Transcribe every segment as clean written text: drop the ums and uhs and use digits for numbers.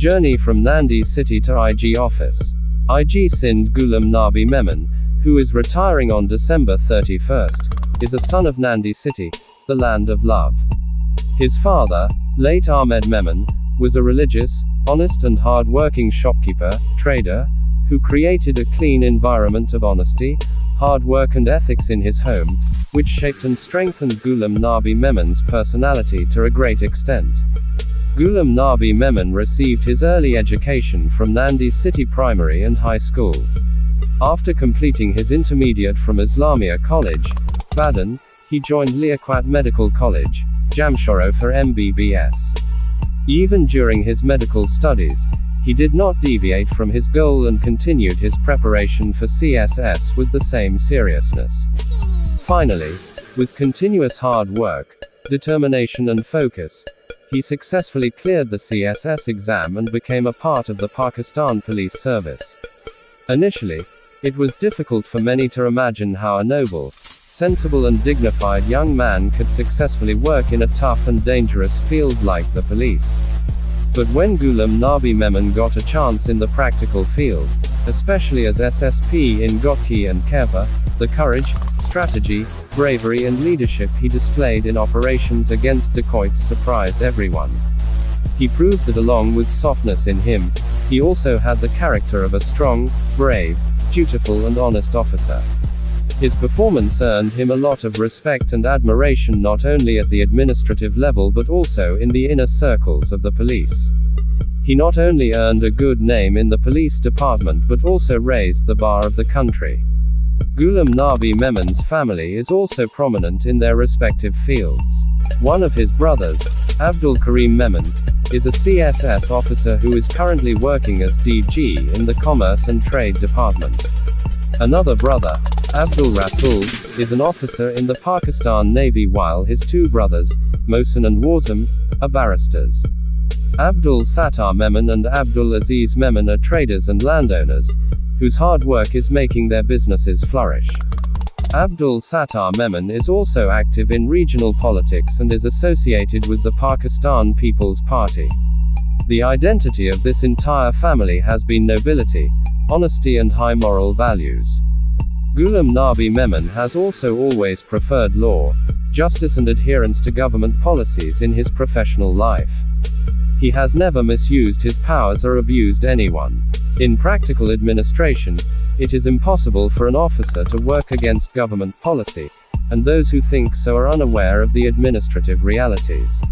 Journey from Nandi City to IG office. IG Sindh Ghulam Nabi Memon, who is retiring on December 31st, is a son of Nandi City, the land of love. His father, late Ahmed Memon, was a religious, honest and hard-working shopkeeper, trader, who created a clean environment of honesty, hard work and ethics in his home, which shaped and strengthened Ghulam Nabi Memon's personality to a great extent. Ghulam Nabi Memon received his early education from Nandi City Primary and High School. After completing his intermediate from Islamia College, Badin, he joined Liaquat Medical College, Jamshoro for MBBS. Even during his medical studies, he did not deviate from his goal and continued his preparation for CSS with the same seriousness. Finally, with continuous hard work, determination and focus, he successfully cleared the CSS exam and became a part of the Pakistan Police Service. Initially, it was difficult for many to imagine how a noble, sensible and dignified young man could successfully work in a tough and dangerous field like the police. But when Ghulam Nabi Memon got a chance in the practical field, especially as SSP in Gotki and Kherpa, the courage, strategy, bravery and leadership he displayed in operations against dacoits surprised everyone. He proved that along with softness in him, he also had the character of a strong, brave, dutiful and honest officer. His performance earned him a lot of respect and admiration not only at the administrative level but also in the inner circles of the police. He not only earned a good name in the police department but also raised the bar of the country. Ghulam Nabi Memon's family is also prominent in their respective fields. One of his brothers, Abdul Karim Memon, is a CSS officer who is currently working as DG in the Commerce and Trade Department. Another brother, Abdul Rasul, is an officer in the Pakistan Navy while his two brothers, Mohsen and Warzam, are barristers. Abdul Sattar Memon and Abdul Aziz Memon are traders and landowners, whose hard work is making their businesses flourish. Abdul Sattar Memon is also active in regional politics and is associated with the Pakistan People's Party. The identity of this entire family has been nobility, honesty and high moral values. Ghulam Nabi Memon has also always preferred law, justice and adherence to government policies in his professional life. He has never misused his powers or abused anyone. In practical administration, it is impossible for an officer to work against government policy, and those who think so are unaware of the administrative realities.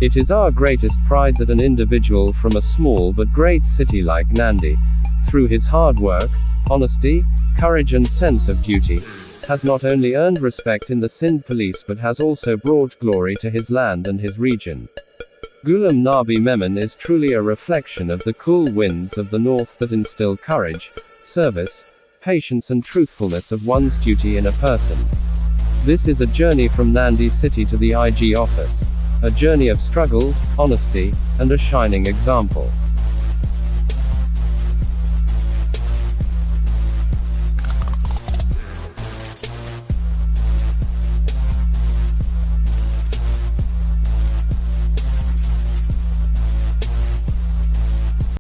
It is our greatest pride that an individual from a small but great city like Nandi, through his hard work, honesty, courage and sense of duty, has not only earned respect in the Sindh police but has also brought glory to his land and his region. Ghulam Nabi Memon is truly a reflection of the cool winds of the north that instill courage, service, patience and truthfulness of one's duty in a person. This is a journey from Nandi City to the IG office, a journey of struggle, honesty, and a shining example.